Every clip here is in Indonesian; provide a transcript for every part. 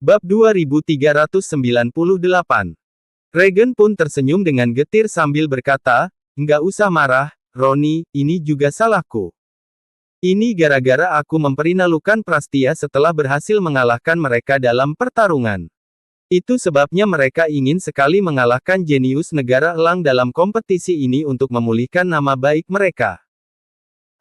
Bab 2398. Regan pun tersenyum dengan getir sambil berkata, "Nggak usah marah, Roni, ini juga salahku. Ini gara-gara aku memperinalukan Prastia setelah berhasil mengalahkan mereka dalam pertarungan. Itu sebabnya mereka ingin sekali mengalahkan jenius negara elang dalam kompetisi ini untuk memulihkan nama baik mereka.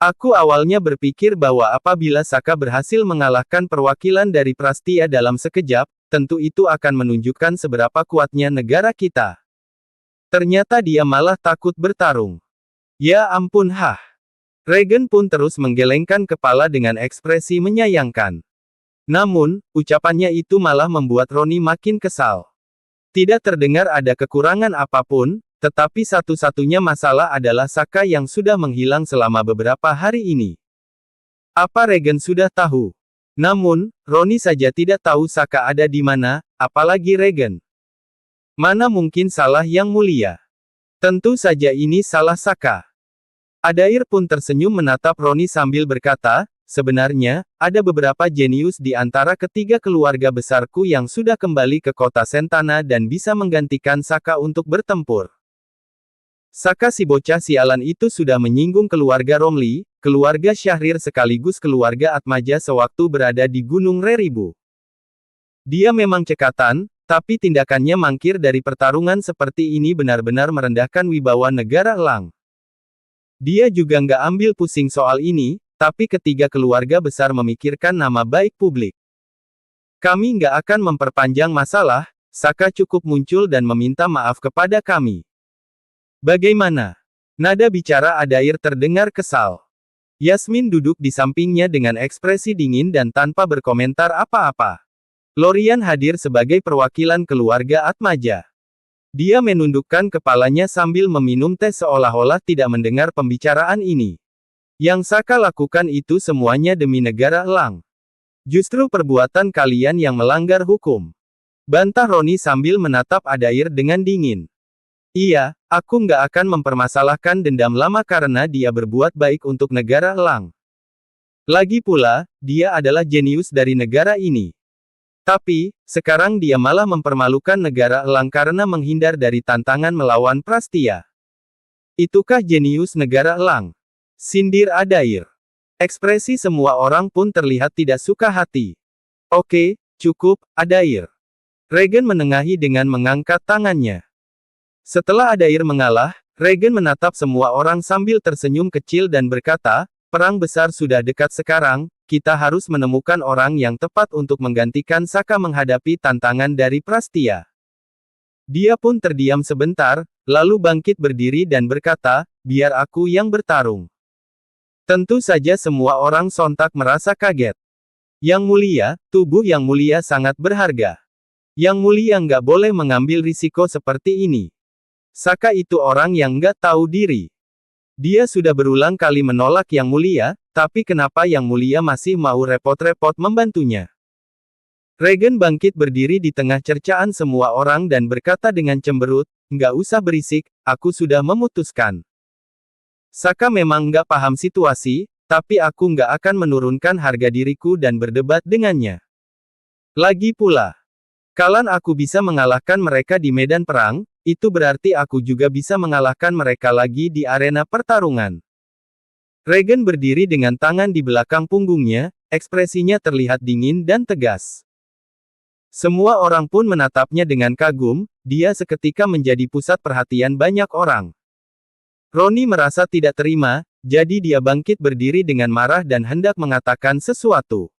Aku awalnya berpikir bahwa apabila Saka berhasil mengalahkan perwakilan dari Prastia dalam sekejap, tentu itu akan menunjukkan seberapa kuatnya negara kita. Ternyata dia malah takut bertarung. Ya ampun hah." Regan pun terus menggelengkan kepala dengan ekspresi menyayangkan. Namun, ucapannya itu malah membuat Roni makin kesal. Tidak terdengar ada kekurangan apapun, tetapi satu-satunya masalah adalah Saka yang sudah menghilang selama beberapa hari ini. Apa Regan sudah tahu? Namun, Roni saja tidak tahu Saka ada di mana, apalagi Regan. Mana mungkin salah yang mulia? Tentu saja ini salah Saka. Adair pun tersenyum menatap Roni sambil berkata, "Sebenarnya, ada beberapa jenius di antara ketiga keluarga besarku yang sudah kembali ke kota Sentana dan bisa menggantikan Saka untuk bertempur. Saka si bocah sialan itu sudah menyinggung keluarga Romli, keluarga Syahrir sekaligus keluarga Atmaja sewaktu berada di Gunung Reribu. Dia memang cekatan, tapi tindakannya mangkir dari pertarungan seperti ini benar-benar merendahkan wibawa negara elang. Dia juga nggak ambil pusing soal ini, tapi ketiga keluarga besar memikirkan nama baik publik. Kami nggak akan memperpanjang masalah, Saka cukup muncul dan meminta maaf kepada kami." "Bagaimana?" Nada bicara Adair terdengar kesal. Yasmin duduk di sampingnya dengan ekspresi dingin dan tanpa berkomentar apa-apa. Lorian hadir sebagai perwakilan keluarga Atmaja. Dia menundukkan kepalanya sambil meminum teh seolah-olah tidak mendengar pembicaraan ini. "Yang Saka lakukan itu semuanya demi negara elang. Justru perbuatan kalian yang melanggar hukum," bantah Roni sambil menatap Adair dengan dingin. "Iya, aku nggak akan mempermasalahkan dendam lama karena dia berbuat baik untuk negara elang. Lagi pula, dia adalah jenius dari negara ini. Tapi, sekarang dia malah mempermalukan negara elang karena menghindar dari tantangan melawan Prastia. Itukah jenius negara elang?" sindir Adair. Ekspresi semua orang pun terlihat tidak suka hati. "Oke, cukup, Adair." Regan menengahi dengan mengangkat tangannya. Setelah Adair mengalah, Regan menatap semua orang sambil tersenyum kecil dan berkata, "Perang besar sudah dekat sekarang, kita harus menemukan orang yang tepat untuk menggantikan Saka menghadapi tantangan dari Prastia." Dia pun terdiam sebentar, lalu bangkit berdiri dan berkata, "Biar aku yang bertarung." Tentu saja semua orang sontak merasa kaget. "Yang mulia, tubuh yang mulia sangat berharga. Yang mulia nggak boleh mengambil risiko seperti ini. Saka itu orang yang nggak tahu diri. Dia sudah berulang kali menolak Yang Mulia, tapi kenapa Yang Mulia masih mau repot-repot membantunya?" Regan bangkit berdiri di tengah cercaan semua orang dan berkata dengan cemberut, "Nggak usah berisik, aku sudah memutuskan. Saka memang nggak paham situasi, tapi aku nggak akan menurunkan harga diriku dan berdebat dengannya. Lagi pula, kalau aku bisa mengalahkan mereka di medan perang, itu berarti aku juga bisa mengalahkan mereka lagi di arena pertarungan." Regan berdiri dengan tangan di belakang punggungnya, ekspresinya terlihat dingin dan tegas. Semua orang pun menatapnya dengan kagum, dia seketika menjadi pusat perhatian banyak orang. Roni merasa tidak terima, jadi dia bangkit berdiri dengan marah dan hendak mengatakan sesuatu.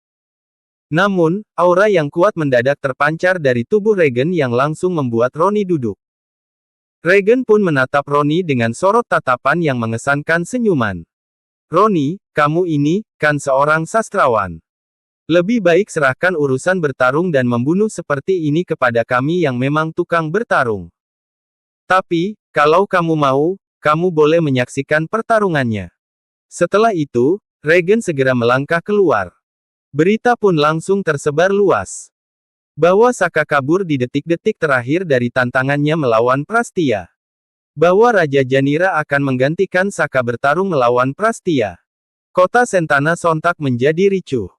Namun, aura yang kuat mendadak terpancar dari tubuh Regan yang langsung membuat Roni duduk. Regan pun menatap Roni dengan sorot tatapan yang mengesankan senyuman. "Roni, kamu ini, kan seorang sastrawan. Lebih baik serahkan urusan bertarung dan membunuh seperti ini kepada kami yang memang tukang bertarung. Tapi, kalau kamu mau, kamu boleh menyaksikan pertarungannya." Setelah itu, Regan segera melangkah keluar. Berita pun langsung tersebar luas bahwa Saka kabur di detik-detik terakhir dari tantangannya melawan Prastia. Bahwa Raja Janira akan menggantikan Saka bertarung melawan Prastia. Kota Sentana sontak menjadi ricuh.